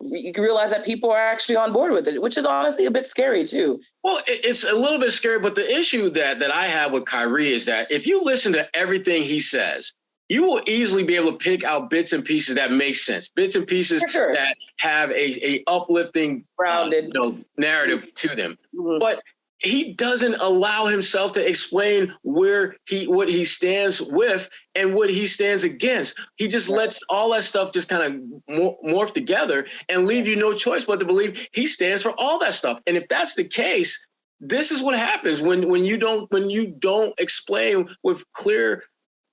you can realize that people are actually on board with it, which is honestly a bit scary too. Well, it's a little bit scary, but the issue that I have with Kyrie is that if you listen to everything he says, you will easily be able to pick out bits and pieces that make sense, bits and pieces that have a uplifting, grounded narrative to them. Mm-hmm. But he doesn't allow himself to explain what he stands with and what he stands against. He just lets all that stuff just kind of morph together and leave you no choice but to believe he stands for all that stuff. And if that's the case, this is what happens when you don't explain with clear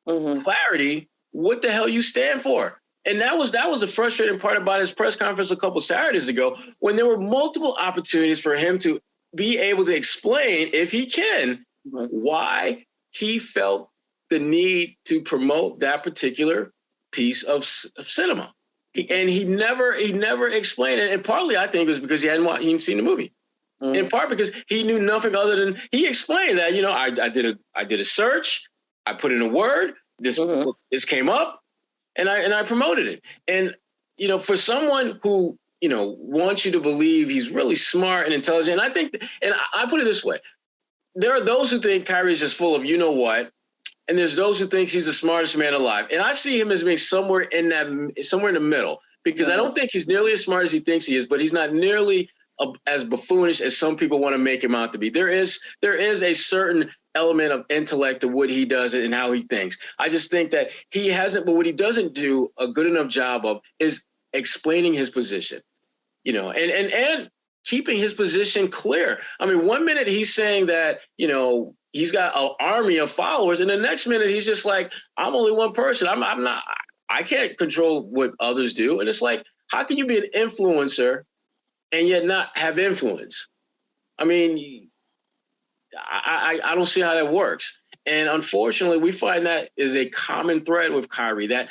clarity what the hell you stand for. And that was the frustrating part about his press conference a couple Saturdays ago, when there were multiple opportunities for him to be able to explain, if he can, why he felt the need to promote that particular piece of cinema. He never explained it. And partly, I think, it was because he hadn't seen the movie. Mm-hmm. In part because he knew nothing other than he explained that, I did a search, I put in a word, this came up, and I promoted it. And for someone who wants you to believe he's really smart and intelligent, I think, and I put it this way: there are those who think Kyrie is just full of what, and there's those who think he's the smartest man alive. And I see him as being somewhere in the middle, because I don't think he's nearly as smart as he thinks he is, but he's not nearly as buffoonish as some people want to make him out to be. There is a certain element of intellect to what he does and how he thinks. I just think that he hasn't, but what he doesn't do a good enough job of is explaining his position, and keeping his position clear. I mean, one minute he's saying that, he's got an army of followers, and the next minute he's just like, I'm only one person. I can't control what others do. And it's like, how can you be an influencer and yet not have influence? I mean, I don't see how that works. And unfortunately, we find that is a common thread with Kyrie, that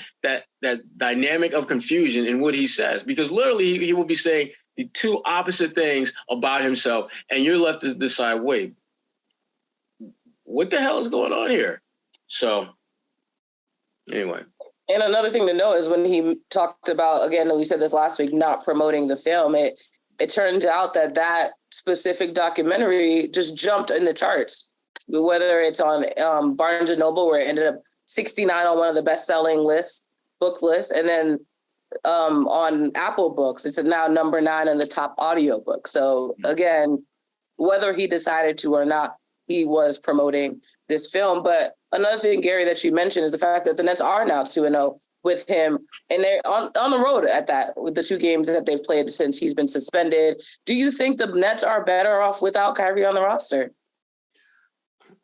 dynamic of confusion in what he says, because literally he will be saying the two opposite things about himself, and you're left to decide, wait, what the hell is going on here? So anyway. And another thing to note is when he talked about, again, and we said this last week, not promoting the film, it turns out that specific documentary just jumped in the charts, whether it's on Barnes & Noble, where it ended up 69 on one of the best-selling book lists, and then on Apple Books, it's now number 9 in the top audiobook. So again, whether he decided to or not, he was promoting this film. But another thing, Gary, that you mentioned is the fact that the Nets are now 2-0 with him, and they're on the road at that, with the 2 games that they've played since he's been suspended. Do you think the Nets are better off without Kyrie on the roster?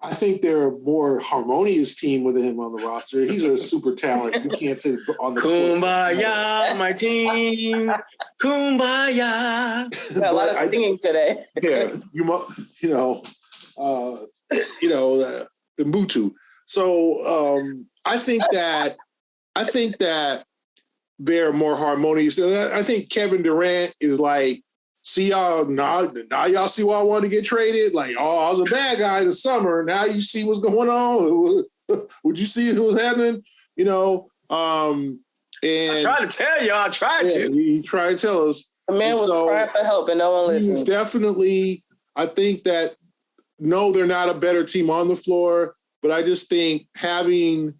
I think they're a more harmonious team with him on the roster. He's a super talent. You can't say on the Kumbaya, my team. Kumbaya. Yeah, a lot of singing today. Yeah, the Mutu. So I think that they're more harmonious. I think Kevin Durant is like, see y'all now y'all see why I wanted to get traded. Like, I was a bad guy in the summer. Now you see what's going on. Would you see what was happening? And I tried to tell y'all. He tried to tell us. The man was crying for help and no one listened. Definitely, I think that no, they're not a better team on the floor, but I just think having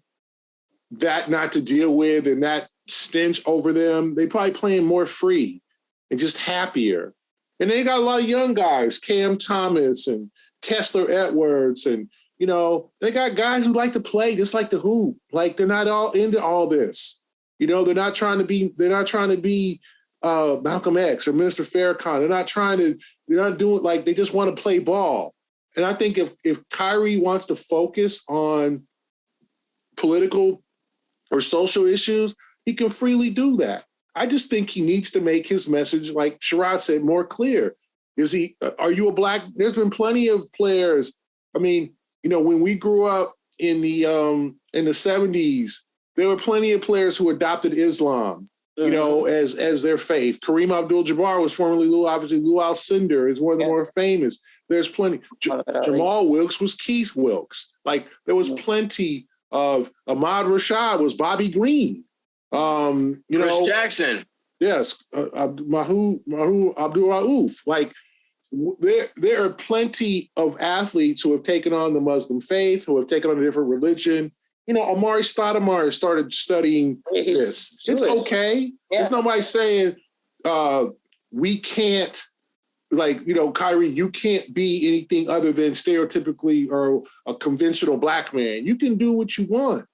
that not to deal with and that stench over them, they probably playing more free and just happier. And they got a lot of young guys, Cam Thomas and Kessler Edwards, and they got guys who like to play just like the hoop. Like, they're not all into all this. They're not trying to be Malcolm X or Minister Farrakhan. They're not doing, like, they just want to play ball. And I think if Kyrie wants to focus on political or social issues, he can freely do that. I just think he needs to make his message, like Sherrod said, more clear. Are you a black? There's been plenty of players. I mean, when we grew up in the 70s, there were plenty of players who adopted Islam, as their faith. Kareem Abdul-Jabbar was formerly Lou Alcindor is one of the more famous. There's plenty. Jamal Wilkes was Keith Wilkes. Like, there was plenty of Ahmad Rashad was Bobby Green. Chris Jackson. Yes. Mahu Abdul Rauf. Like, there are plenty of athletes who have taken on the Muslim faith, who have taken on a different religion. Amari Stoudemire started studying this. It's okay. Yeah. There's nobody saying we can't, Kyrie, you can't be anything other than stereotypically or a conventional black man. You can do what you want.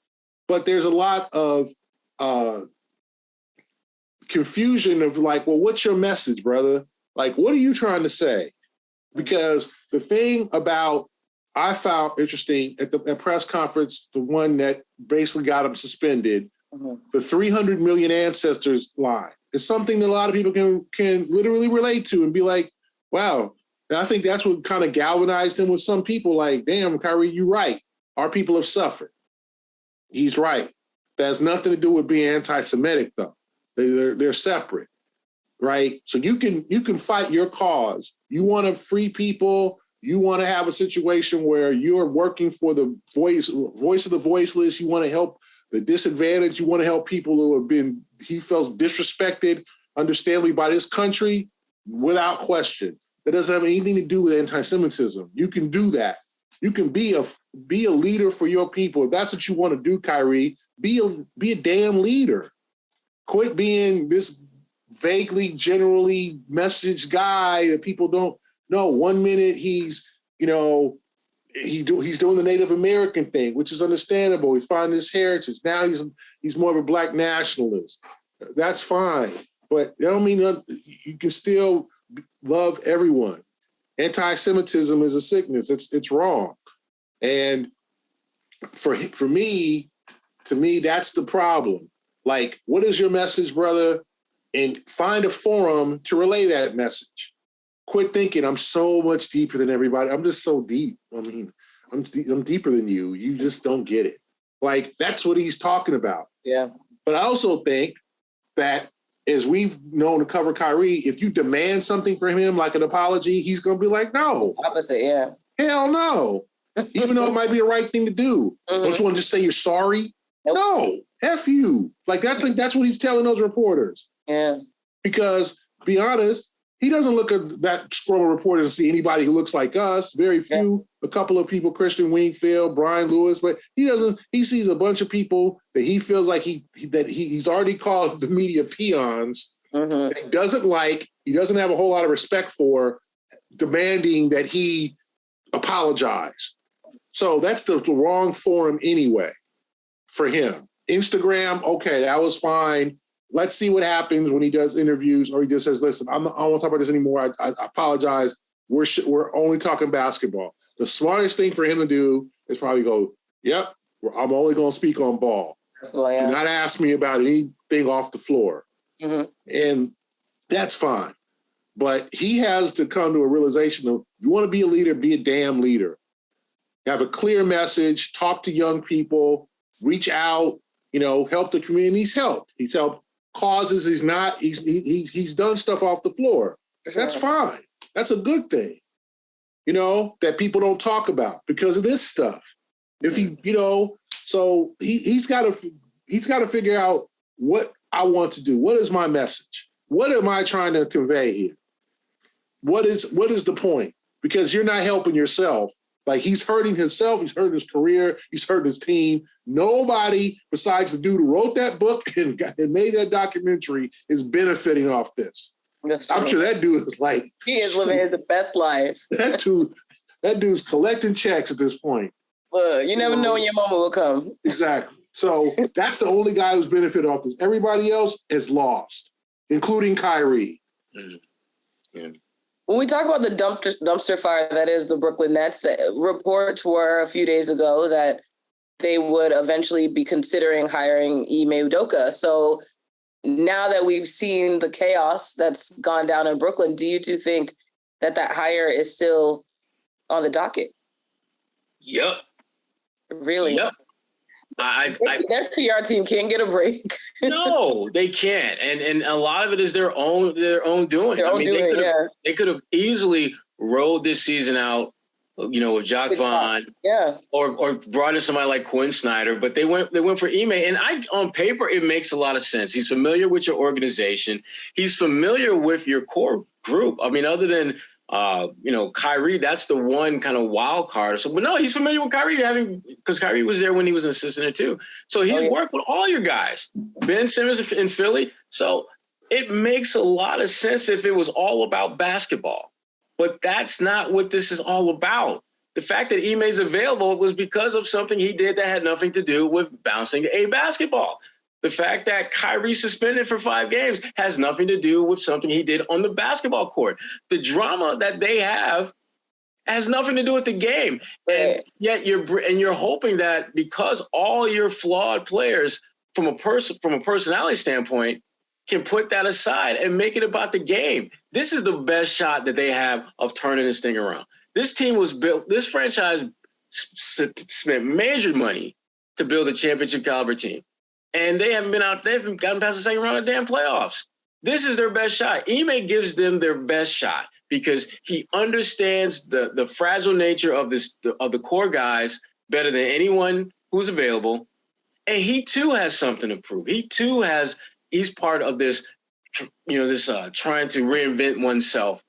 But there's a lot of confusion of like, well, what's your message, brother? Like, what are you trying to say? Because the thing I found interesting at the press conference, the one that basically got him suspended, the 300 million ancestors line, is something that a lot of people can literally relate to and be like, wow. And I think that's what kind of galvanized him with some people, like, damn, Kyrie, you're right. Our people have suffered. He's right. That has nothing to do with being anti-Semitic, though. They're separate, right? So you can fight your cause. You want to free people. You want to have a situation where you're working for the voice of the voiceless. You want to help the disadvantaged. You want to help people who he felt disrespected, understandably, by this country, without question. That doesn't have anything to do with anti-Semitism. You can do that. You can be a leader for your people. If that's what you want to do, Kyrie, be a damn leader. Quit being this vaguely, generally message guy that people don't know. 1 minute he's doing the Native American thing, which is understandable. He's finding his heritage. Now he's more of a black nationalist. That's fine, but that don't mean you can still love everyone. Anti-Semitism is a sickness. It's wrong. And for me, to me, that's the problem. Like, what is your message, brother? And find a forum to relay that message. Quit thinking I'm so much deeper than everybody. I'm just so deep. I mean, I'm deeper than you. You just don't get it. Like, that's what he's talking about. Yeah. But I also think that, as we've known to cover Kyrie, if you demand something from him, like an apology, he's going to be like, no. Opposite, yeah. Hell no. Even though it might be the right thing to do. Mm-hmm. Don't you want to just say you're sorry? Nope. No. F you. Like, that's what he's telling those reporters. Yeah. Because, be honest, he doesn't look at that scroll of reporters and see anybody who looks like us. Very few, a couple of people, Christian Wingfield, Brian Lewis, but he sees a bunch of people that he feels like he's already called the media peons. Mm-hmm. That he doesn't like, he doesn't have a whole lot of respect for, demanding that he apologize. So that's the wrong forum anyway for him. Instagram, okay, that was fine. Let's see what happens when he does interviews, or he just says, listen, I don't want to talk about this anymore. I apologize. We're only talking basketball. The smartest thing for him to do is probably go, yep, I'm only going to speak on ball. Well, yeah. Do not ask me about anything off the floor. Mm-hmm. And that's fine. But he has to come to a realization of, you want to be a leader, be a damn leader. Have a clear message, talk to young people, reach out, help the community. He's helped causes. He's done stuff off the floor. Sure. That's fine. That's a good thing, that people don't talk about because of this stuff. If so he's got to figure out what I want to do. What is my message? What am I trying to convey here? What is the point? Because you're not helping yourself. Like, he's hurting himself. He's hurting his career. He's hurting his team. Nobody besides the dude who wrote that book and made that documentary is benefiting off this. I'm sure that dude is like... He is living the best life. That dude's collecting checks at this point. Look, you never know when your moment will come. Exactly. So that's the only guy who's benefited off this. Everybody else is lost, including Kyrie. Mm-hmm. Yeah. When we talk about the dumpster fire that is the Brooklyn Nets, reports were a few days ago that they would eventually be considering hiring Ime Udoka. So now that we've seen the chaos that's gone down in Brooklyn, do you two think that hire is still on the docket? Yep. Really? Yep. Their PR team can't get a break. No, they can't, and a lot of it is their own doing. They could have easily rolled this season out, with Jacques Vaughn, or brought in somebody like Quinn Snyder, but they went for Ime, and on paper it makes a lot of sense. He's familiar with your organization. He's familiar with your core group. I mean, other than Kyrie, that's the one kind of wild card. So, but no, he's familiar with Kyrie, because Kyrie was there when he was an assistant there too. So he's worked with all your guys. Ben Simmons in Philly. So it makes a lot of sense if it was all about basketball. But that's not what this is all about. The fact that Ime's available was because of something he did that had nothing to do with bouncing a basketball. The fact that Kyrie suspended for 5 games has nothing to do with something he did on the basketball court. The drama that they have has nothing to do with the game. And yet you're hoping that because all your flawed players from a personality standpoint can put that aside and make it about the game. This is the best shot that they have of turning this thing around. This team was built, this franchise spent major money to build a championship caliber team. and they haven't gotten past the second round of damn playoffs. This is their best shot. Ime gives them their best shot because he understands the fragile nature of the core guys better than anyone who's available. And he too has something to prove. He's part of this, trying to reinvent oneself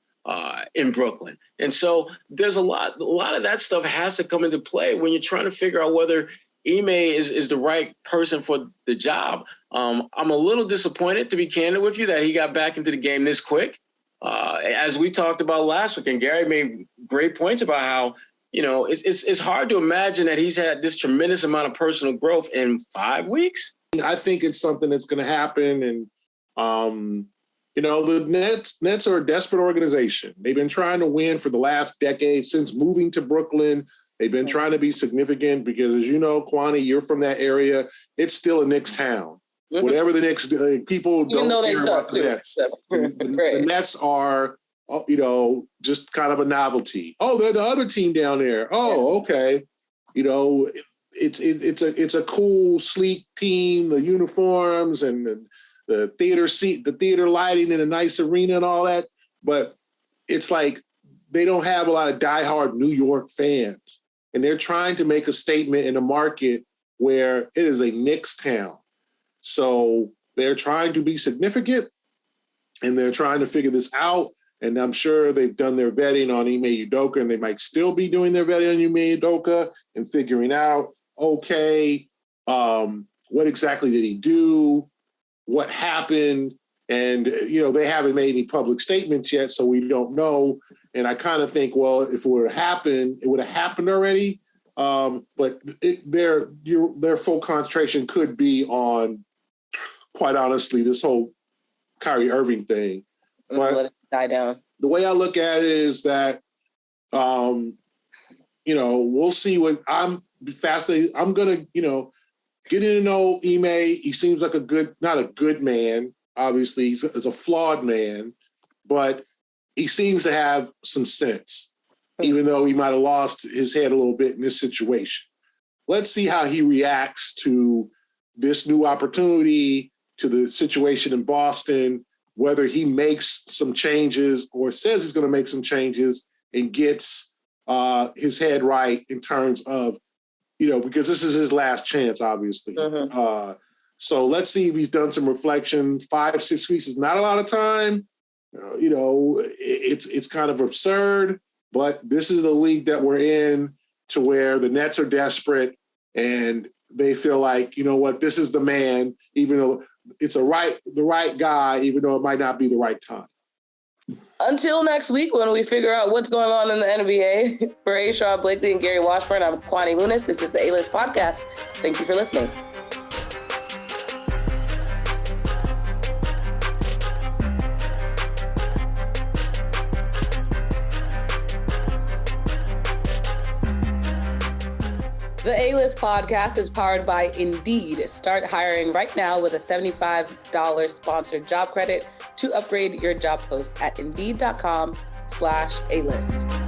in Brooklyn. And so there's a lot of that stuff has to come into play when you're trying to figure out whether Ime is the right person for the job. I'm a little disappointed, to be candid with you, that he got back into the game this quick. As we talked about last week, and Gary made great points about how, it's hard to imagine that he's had this tremendous amount of personal growth in 5 weeks. I think it's something that's going to happen. And, the Nets are a desperate organization. They've been trying to win for the last decade since moving to Brooklyn. They've been trying to be significant because, as you know, Kwani, you're from that area. It's still a Knicks town. Mm-hmm. Whatever the Knicks people don't care about the Nets. The Nets are, just kind of a novelty. Oh, they're the other team down there. Oh, okay. It's a cool, sleek team. The uniforms and the theater lighting in a nice arena and all that. But it's like they don't have a lot of diehard New York fans. And they're trying to make a statement in a market where it is a Knicks town. So they're trying to be significant, and they're trying to figure this out. And I'm sure they've done their vetting on Ime Udoka, and they might still be doing their vetting on Ime Udoka and figuring out, okay, what exactly did he do? What happened? And, they haven't made any public statements yet, so we don't know. And I kind of think, well, if it would have happened, it would have happened already. But their full concentration could be on, quite honestly, this whole Kyrie Irving thing. But let it die down. The way I look at it is that, we'll see what I'm fascinated. I'm going to, getting to know Ime. He seems like not a good man. Obviously, he's a flawed man, but he seems to have some sense, even though he might have lost his head a little bit in this situation. Let's see how he reacts to this new opportunity, to the situation in Boston, whether he makes some changes or says he's going to make some changes and gets his head right in terms of, because this is his last chance, obviously. Mm-hmm. So let's see if he's done some reflection. 5-6 weeks is not a lot of time. It's kind of absurd, but this is the league that we're in, to where the Nets are desperate and they feel like, this is the man, even though it's the right guy, even though it might not be the right time. Until next week, when we figure out what's going on in the NBA, for Ashaw Blakely and Gary Washburn, I'm Kwani Lunis. This is the A-List Podcast. Thank you for listening. The A-List Podcast is powered by Indeed. Start hiring right now with a $75 sponsored job credit to upgrade your job post at Indeed.com/A-List.